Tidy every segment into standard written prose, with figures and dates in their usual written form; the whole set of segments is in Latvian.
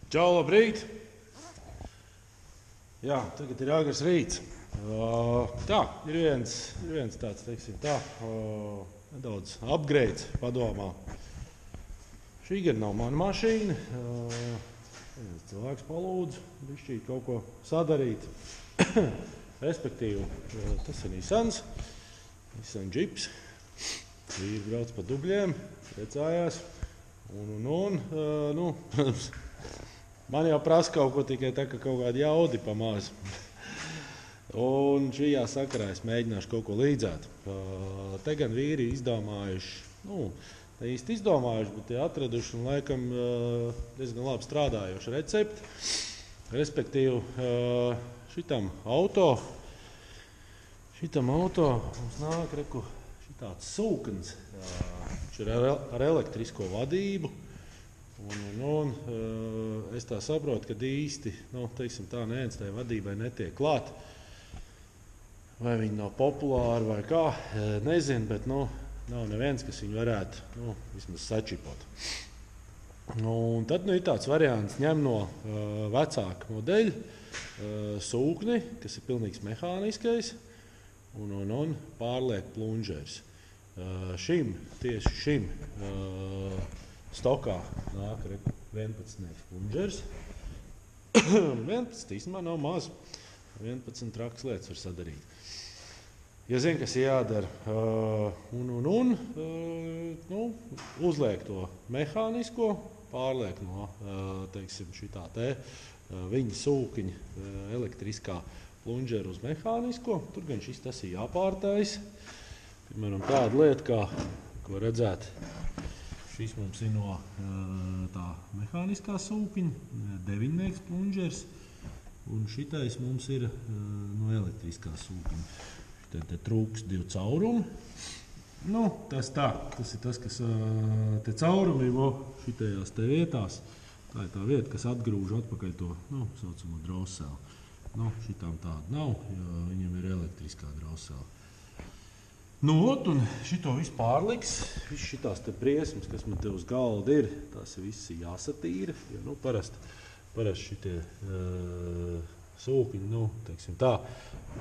Čau, labrīt! Jā, tagad ir agrs rīts. Tā, ir viens tāds, teiksim tā, nedaudz upgrades padomā. Šī gan nav mana mašīna. Cilvēks palūdz bišķīt kaut ko sadarīt. Respektīvi, tas ir Nissan Jeeps. Vīri brauc pa dubļiem, priecājās. Man jau prasa kaut ko tikai tā, ka kaut kādi jaudi pamāz. Un šajā sakarā es mēģināšu kaut ko līdzēt. Te gan vīri izdomājuši, ne īsti izdomājuši, bet atraduši un laikam diezgan labi strādājoši recepti. Respektīvi, šitam auto mums nāk šitāds sūknis. Viņš ir ar elektrisko vadību. Un es tā saprotu, ka īsti, teiksim tā, neviens tai vadībai netiek klāt. Vai viņi nav populāri vai kā, nezinu, bet nav neviens, kas viņu varētu vismaz sačipot. Un tad ir tāds variants ņem no vecāka modeļa sūkni, kas ir pilnīgs mehāniskais, un pārliek plunžers. Tieši šim stokā nāk 11 plunžers. 11 īstenībā nav maz. 11 trakas lietas var sadarīt. Ja zini, kas jādara, uzliek to mehānisko, pārliek no, teiksim, šitā te viņa sūkiņa elektriskā plunžera uz mehānisko. Tur gan tas ir jāpārtais. Piemēram, tāda lieta, kā, ko redzēt, šis mums ir no tā mehāniskā sūkiņa, 9 plunžers, un šitais mums ir no elektriskā sūkiņa. Te trūks 2 caurumi. Tas ir tas, kas te caurumi ir šitajās te vietās. Tā ir tā vieta, kas atgrūž atpakaļ to, saucamo drauseli. Šitām tāda nav, jo viņam ir elektriskā drausela. Un šito visu pārliks, viss šitās te briesmas, kas man te uz galda ir, tās visi jāsatīra, jo, parasti šitie sūkiņi, teiksim tā,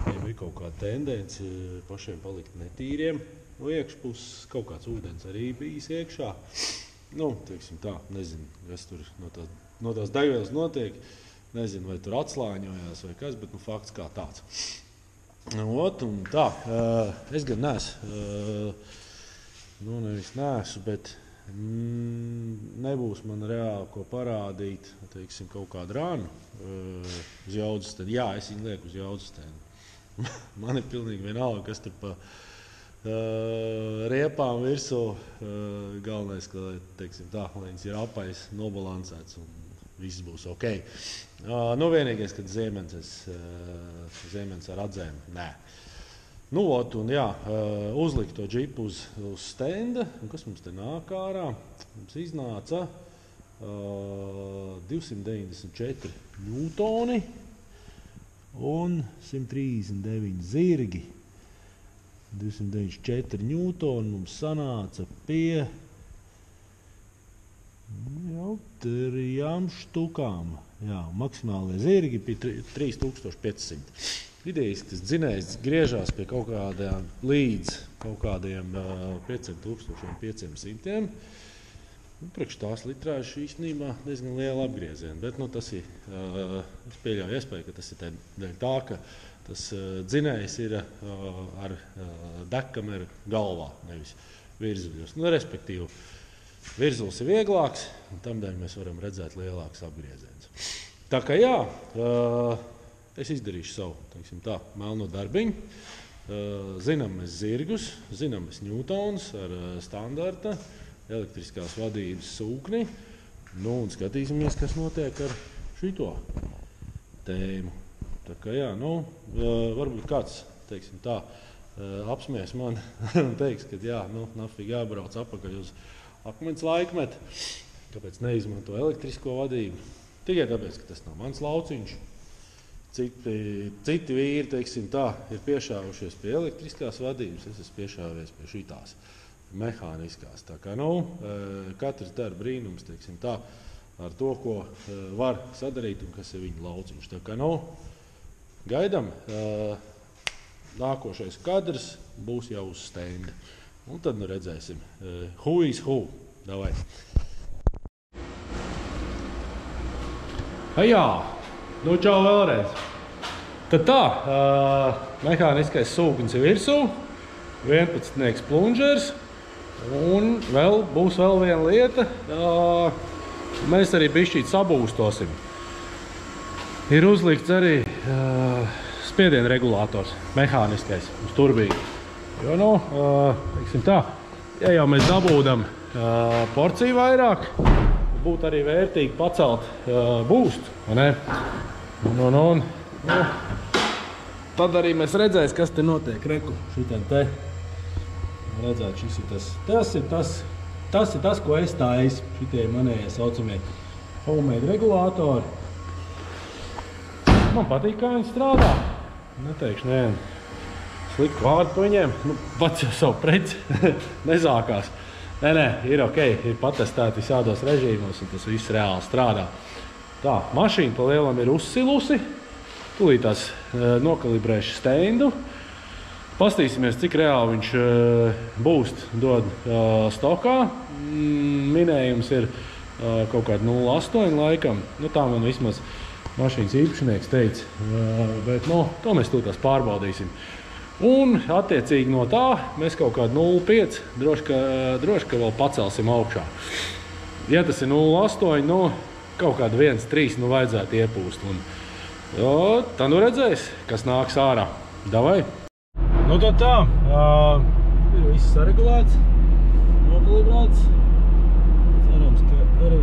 viņiem ir kaut kāda tendence pašiem palikt netīriem. No iekšpuses kaut kāds ūdens arī bijis iekšā. Teiksim tā, nezinu, kas tur no tās degvielas notiek. Nezinu, vai tur atslāņojās vai kas, bet fakts kā tāds. Un tā, es gan neesmu, bet nebūs man reāli ko parādīt, teiksim, kaut kādu rānu uz jaudzasteni. Jā, es viņu lieku uz jaudzasteni. Man ir pilnīgi vienalga, kas tur pa riepām virsū. Galvenais, ka, teiksim tā, lai viņas ir apais, nobalansēts un viss būs ok. Vienīgais, kad ziemens ar atzēm, nē. Uzlikt to džipu uz stenda, un kas mums te nāk ārā? Mums iznāca 294 ņūtoni un 139 zirgi. 294 ņūtoni mums sanāca pie trijām štukām. Maksimālie zirgi bija 3500. Idejas, tas dzinējs griežās pie kaut kādiem līdz kaut kādiem 5500. Priekš tās litrāžas īstenībā diezgan liela apgrieziena, bet tas ir, es pieļauju iespēju, ka tas ir dēļ tā, ka tas dzinējs ir ar dekkameru galvā, nevis virzuļos. Respektīvi, virzulis ir vieglāks, un tamdēļ mēs varam redzēt lielāks apgrieziens. Tā kā es izdarīšu savu, teiksim tā, melno darbiņu. Zinām mēs zirgus, zinām mēs ņūtonus ar standarta elektriskās vadības sūkni. Un skatīsimies, kas notiek ar šito tēmu. Tā kā varbūt kāds, teiksim tā, apsmies man un teiks, ka nafīgi jābrauc atpakaļ uz akmens laikmetu. Kāpēc neizmanto elektrisko vadību? Tikai tāpēc, ka tas nav mans lauciņš. Citi vīri, teiksim tā, ir piešāvušies pie elektriskās vadības, es esmu piešāvies pie šitās mehāniskās. Tā kā, katrs dara brīnums, teiksim tā, ar to, ko var sadarīt un kas ir viņa lauciņš. Tā kā, nu, gaidam, nākošais kadrs būs jau uz stenda. Un tad, nu, redzēsim. Who is who? Davai. Jā, nu, čau vēlreiz. Tad tā, mehāniskais sūknis ir virsū, 11 plunžers, un būs vēl viena lieta, mēs arī bišķīt sabūstosim. Ir uzlikts arī spiediena regulators, mehāniskais, uz turbīnu. Jo, nu, teiksim tā, ja jau mēs dabūdam porciju vairāk, būtu arī vērtīgi pacelt boostu, vai ne? Un, tad arī mēs redzēs, kas te notiek. Reku, šitien te. Redzēt, šis ir tas ir tas, ko es taisu. Šitie ir manējie saucamie homemade regulātori. Man patīk, kā viņi strādā. Neteikšu, sliktu vārdu pa viņiem. Nu, pats jau savu preci nezākās. Nē, ir ok, ir patestēti visādos režīmos, un tas viss reāli strādā. Tā, mašīna pa lielam ir uzsilusi. Tūlīt tās nokalibrēšu stendu. Pastīsimies, cik reāli viņš boost dod stokā. Minējums ir kaut kāda 0,8 laikam. Nu, tā man vismaz mašīnas īpašnieks teica. Bet, nu, to mēs tūlīt pārbaudīsim. Un, attiecīgi no tā, mēs kaut kādu 0,5 droši, ka vēl pacelsim augšā. Ja tas ir 0,8, nu, kaut kādu 1,3 nu vajadzētu iepūst. Un, tā nu redzēs, kas nāks ārā. Davai! Nu tad tā, ir viss saregulēts, nokalibrēts. Cerams, ka arī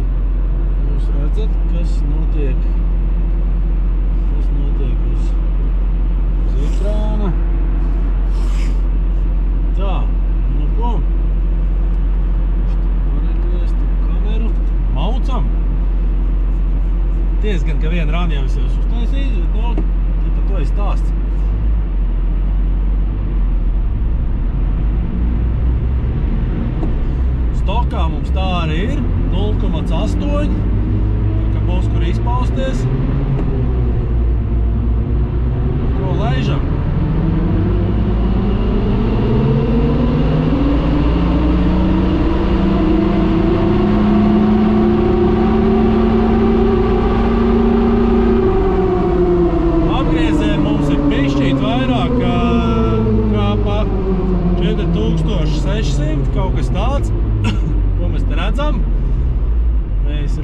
jūs redzat, kas notiek uz ekrāna. Tā, nu ko? Pareglēst kameru. Maucam! Diezgan, ka viena rāna jau es jau uztaisīju, bet no, par to ir stāsts. Stokā mums tā arī ir 0,8, ka būs kur izpausties. Ko laižam?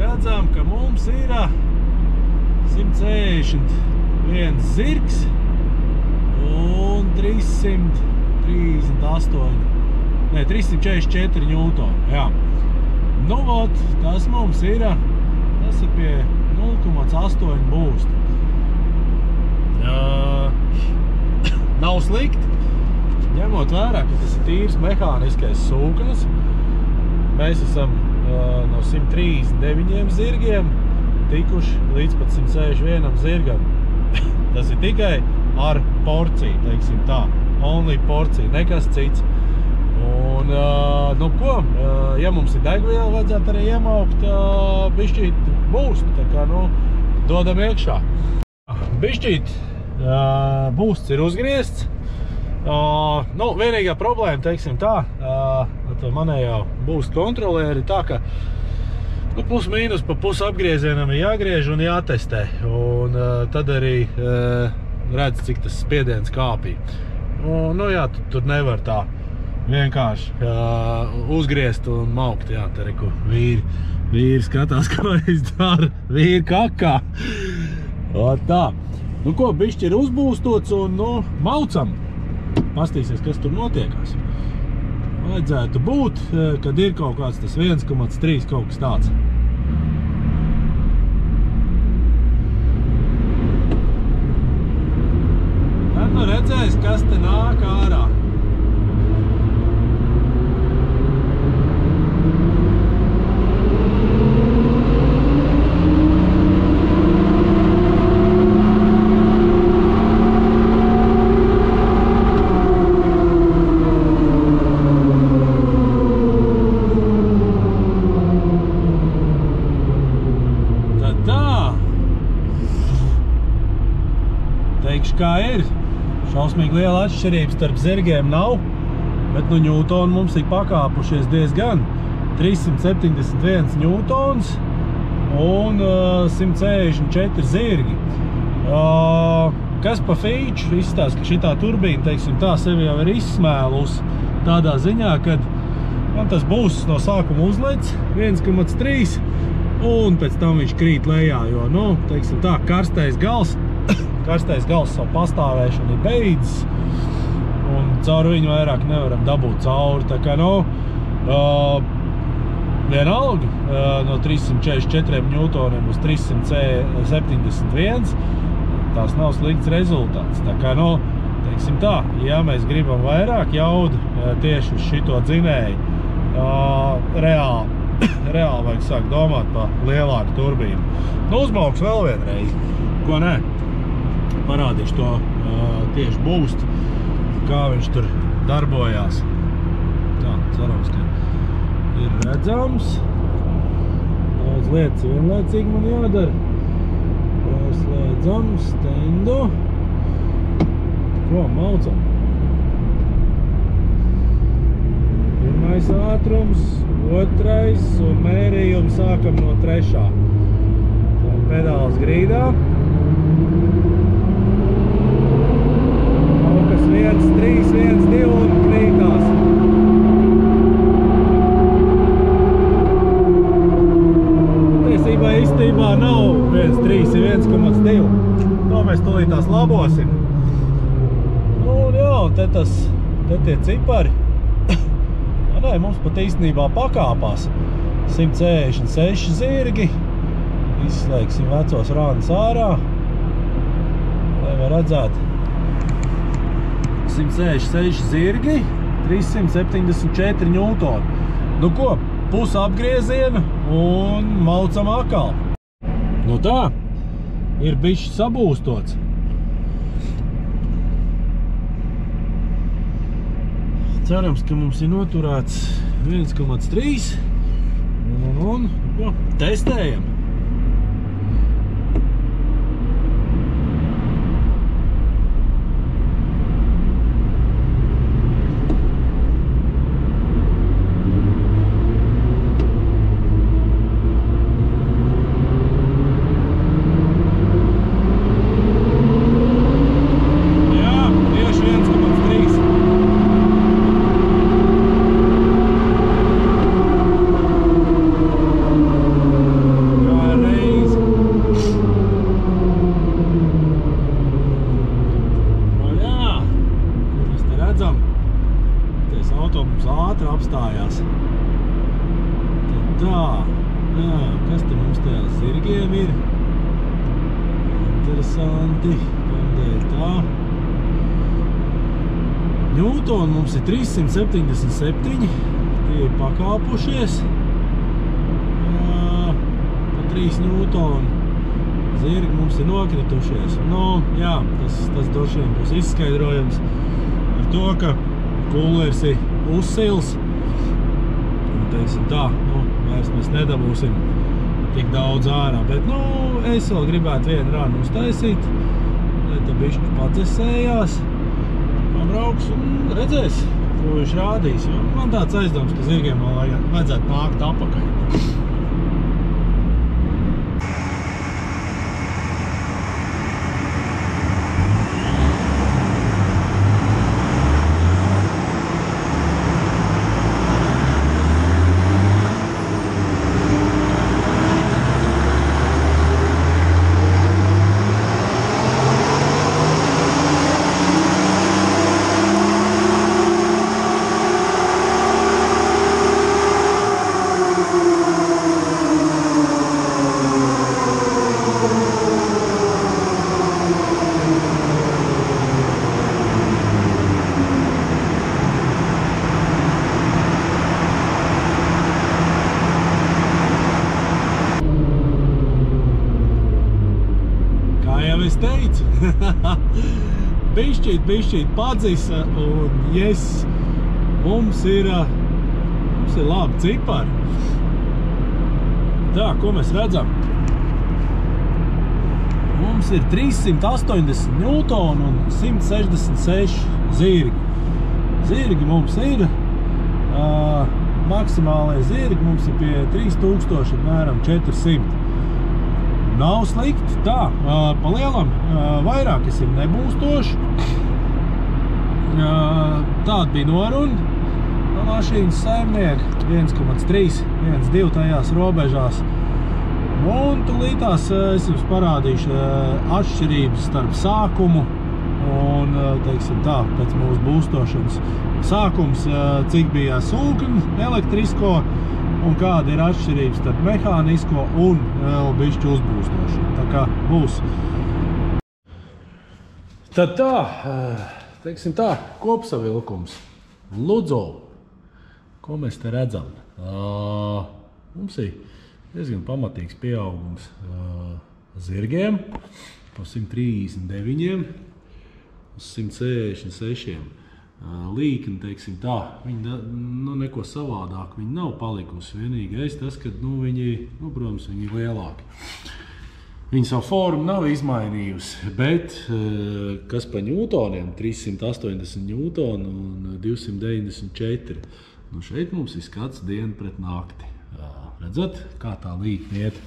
Redzam, ka mums ir 161 zirgs un 344 ņūtoni. Jā. Nu, vot, tas mums ir, tas ir pie 0,8 boostu. Nav slikti, ņemot vērā, ka tas ir tīrs mehāniskais sūknis. Mēs esam no 139 zirgiem tikuši līdz pat 161 zirgam. Tas ir tikai ar porciju, teiksim tā. Only porcija, nekas cits. Un, nu ko, ja mums ir degviela, vajadzētu arī iemaukt bišķīt boostu. Tā kā, nu, dodam iekšā. Bišķīt boosts ir uzgriezts. Nu, vienīgā problēma, teiksim tā, manējā boost kontrolieri tā, ka nu, plus mīnus pa pusi apgriezienam ir jāgriež un jātestē. Un tad arī redz, cik tas spiediens kāpī. Nu jā, tur nevar tā vienkārši uzgriezt un maukt. Jā, te reku vīri skatās, ko es daru. Vīri kakā. Tā. Nu ko, bišķi ir uzbūstots un, nu, maucam. Pastīsies, kas tur notiekās. Vajadzētu būt, kad ir kaut kāds tas 1,3 kaut kas tāds. Tad nu redzēs, kas te nāk ārā. teikšu, kā ir. Šausmīgi liela atšķirības starp zirgiem nav, bet nu ņūtoni mums ir pakāpušies diezgan. 371 ņūtons un 164 zirgi. Kas pa feature izstāsta, ka šitā turbīna, teiksim, tā sevi jau ir izsmēlus tādā ziņā, kad man tas būs no sākuma uzlec 1,3 un pēc tam viņš krīt lejā, jo, nu, teiksim tā, karstais gals savu pastāvēšanu ir beidzis un caur viņu vairāk nevaram dabūt cauri, tā kā, nu, vienalga no 344 ņūtoniem uz 371, tās nav slikts rezultāts, tā kā, nu, teiksim tā, ja mēs gribam vairāk jaudu tieši uz šito dzinēju, reāli vajag sākt domāt par lielāku turbīnu. Nu, uzbrauks vēl vienreiz, ko ne, parādīšu to tieši boost, kā viņš tur darbojās. Tā, cerams, ka ir redzams. Daudz lietas vienlaicīgi man jādara. Slēdzam stendu. Ko, maucam. Pirmais ātrums, otrais un mērījums sākam no 3. Tā, pedāls grīdā. Kaut kas 1, 3, 1, 2 un krītās. Īstībā nav 1,3, ir 1,2. To mēs tūlītās labosim. Nu, jā, un te tie cipari. Nē, mums pat īstenībā pakāpās 166 zirgi. Izslēgsim vecos rānus ārā, lai var redzēt. 166 zirgi, 374 ņūtoni. Nu ko, pus apgrieziena un maucam akal. Nu tā, ir bišķi sabūstots. Cerams, ka mums ir noturēts 1,3 un ko, testējam. Kas te mums tajā zirgiem ir? Interesanti, kādēļ tā? Ņūtoni mums ir 377, tie ir pakāpušies. Pa 3 ņūtoni zirgi mums ir nokritušies. Nu, jā, tas droši vien būs izskaidrojams ar to, ka kulers ir uzsils. Un, teiksim tā, nu, vairs mēs nedabūsim tik daudz ārā, bet, nu, es vēl gribētu vienu rānu uztaisīt, lai te bišķi padzesējās, pabrauks un redzēs, ko viņš rādīs, jo man tāds aizdoms, ka zirgiem vēl vajadzētu nākt apakaļ. Es teicu, bišķīt padzisa un yes, mums ir labi cipari. Tā, ko mēs redzam? mums ir 380 Newton un 166 zirgi. Zirgi mums ir, maksimālais zirgi mums ir pie 3000 apmēram 400. Nav slikti, tā, pa lielam vairāk es ir nebūstoši. Tāda bija noruna. Mašīnas saimnieki 1,3, 1,2 tajās robežās. Un tūlītās es jums parādīšu atšķirības starp sākumu un, teiksim tā, pēc mūsu būstošanas sākums, cik bija sūkņu elektrisko un kāda ir atšķirības starp mehānisko un vēl bišķi uzbūstošanu. Tā kā būs. Tad tā, teiksim tā, kopsavilkums. Ludzo. Ko mēs te redzam? Mums ir diezgan pamatīgs pieaugums zirgiem pa 139 uz 166. Līkni, teiksim tā, viņi neko savādāk, viņi nav palikusi. Vienīgais tas, ka viņi, protams, viņi ir lielāki. Viņi savu formu nav izmainījusi, bet kas pa ņūtoniem, 380 ņūtonu un 294. Šeit mums ir skats dienu pret nakti. Redzat, kā tā līkni iet?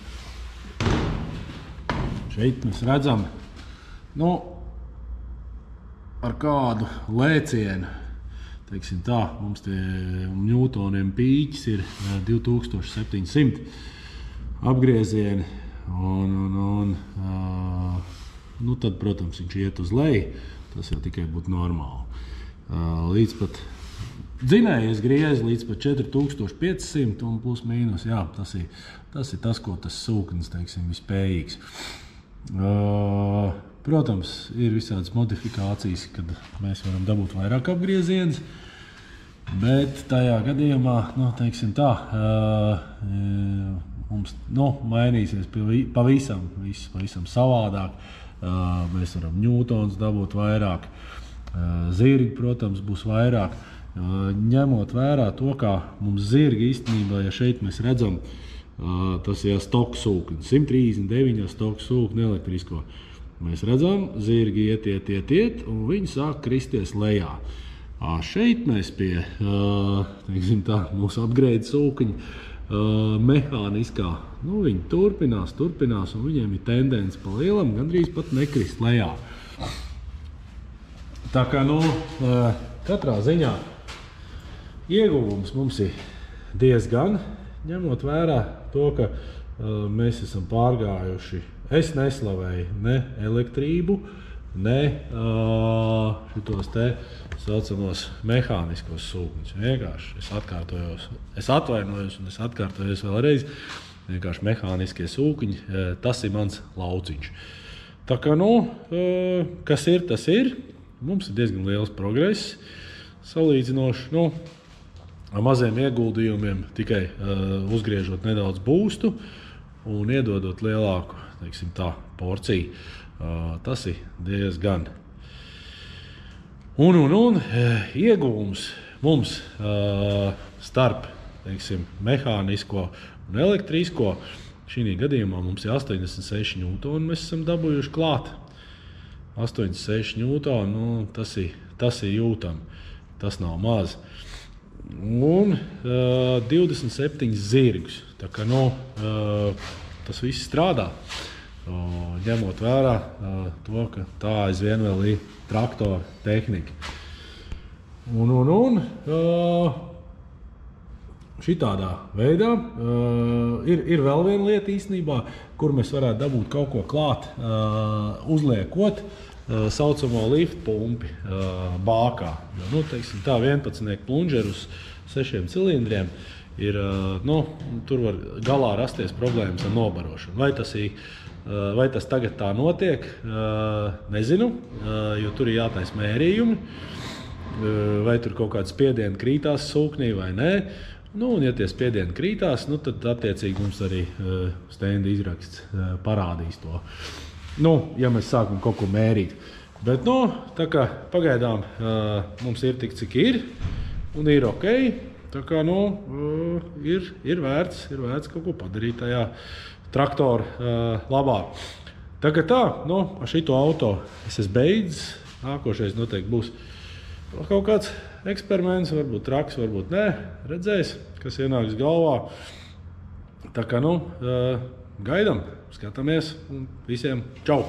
Šeit mēs redzam, ar kādu lēcienu, teiksim tā, mums tie ņūtoniem pīķis ir 2700 apgriezieni. Tad, protams, viņš iet uz leju, tas jau tikai būtu normāli. Līdz pat dzinējies griez līdz pat 4500 un plus mīnus, jā, tas ir tas, ko tas sūknis, teiksim, ir spējīgs. Protams, ir visādas modifikācijas, kad mēs varam dabūt vairāk apgriezienus, bet tajā gadījumā, teiksim tā, mums mainīsies pavisam savādāk. Mēs varam ņūtons dabūt vairāk, zirgi, protams, būs vairāk. Ņemot vērā to, kā mums zirgi īstenībā, ja šeit mēs redzam, tas ir stoku sūkni, 139 stoku sūkni elektrisko. Mēs redzam, zirgi iet, un viņi sāk kristies lejā. Šeit mēs pie, teiksim tā, mūsu upgrade sūkņa mehāniskā, viņi turpinās, un viņiem ir tendence pa lielam gandrīz pat nekrist lejā. Tā kā, katrā ziņā ieguvums mums ir diezgan, ņemot vērā to, ka mēs esam pārgājuši. Es neslavēju ne elektrību, ne šitos te saucamos mehāniskos sūkņus. Vienkārši es atvainojos un es atkārtojos vēlreiz. Vienkārši mehāniskie sūkņi, tas ir mans lauciņš. Tā kā, kas ir, tas ir. Mums ir diezgan liels progress, salīdzinoši, ar maziem ieguldījumiem, tikai uzgriežot nedaudz būstu un iedodot lielāku, teiksim tā, porciju. Tas ir diezgan. Un ieguvums mums starp, teiksim, mehānisko un elektrisko, šī gadījumā mums ir 86 ņūtoni, mēs esam dabūjuši klāt. 86 ņūtoni, tas ir jūtam, tas nav maz. Un 27 zirgus, tā kā, tas viss strādā, ņemot vērā to, ka tā aizvien vēl ir traktora tehnika. Šitādā veidā ir vēl viena lieta īstenībā, kur mēs varētu dabūt kaut ko klāt, uzliekot saucamo lift pumpi bākā. Teiksim tā, 11 plunžeru uz 6 cilindriem ir, tur var galā rasties problēmas ar nobarošanu. Vai tas tagad tā notiek, nezinu, jo tur ir jātais mērījumi, vai tur kaut kāds spiedieni krītās sūknī vai nē. Un ja tie spiedieni krītās, tad attiecīgi mums arī stenda izraksts parādīs to. Ja mēs sākam kaut ko mērīt. Bet, tā kā pagaidām mums ir tik, cik ir, un ir ok. Tā kā, ir vērts kaut ko padarīt tajā traktora labā. Tā kā tā, ar šito auto es esmu beidzis. Nākošais noteikti būs kaut kāds eksperiments, varbūt traks, varbūt nē. Redzēs, kas ienāks galvā. Tā kā, gaidam, skatāmies un visiem čau!